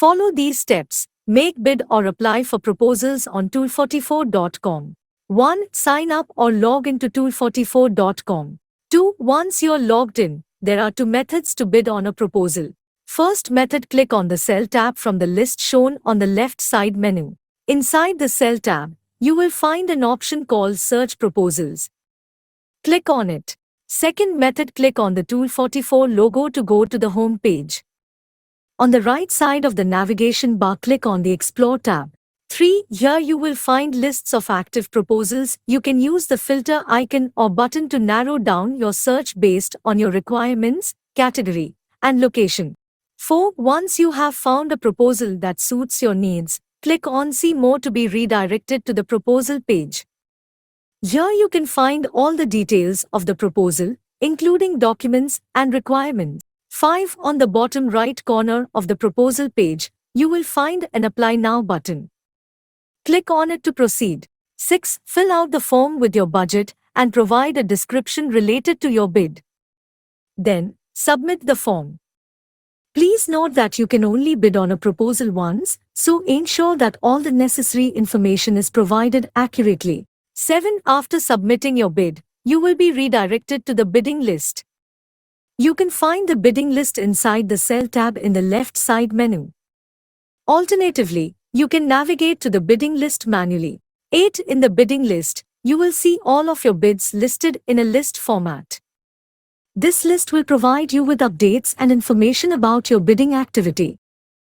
Follow these steps. Make bid or apply for proposals on tool44.com. 1. Sign up or log into tool44.com. 2. Once you're logged in, there are two methods to bid on a proposal. First method, click on the Cell tab from the list shown on the left side menu. Inside the Cell tab, you will find an option called Search Proposals. Click on it. Second method, click on the Tool44 logo to go to the home page. On the right side of the navigation bar, click on the Explore tab. 3. Here you will find lists of active proposals. You can use the filter icon or button to narrow down your search based on your requirements, category, and location. 4. Once you have found a proposal that suits your needs, click on See More to be redirected to the proposal page. Here you can find all the details of the proposal, including documents and requirements. 5. On the bottom right corner of the proposal page, you will find an Apply Now button. Click on it to proceed. 6. Fill out the form with your budget and provide a description related to your bid. Then, submit the form. Please note that you can only bid on a proposal once, so ensure that all the necessary information is provided accurately. 7. After submitting your bid, you will be redirected to the bidding list. You can find the bidding list inside the Cell tab in the left side menu. Alternatively, you can navigate to the bidding list manually. 8. In the bidding list, you will see all of your bids listed in a list format. This list will provide you with updates and information about your bidding activity.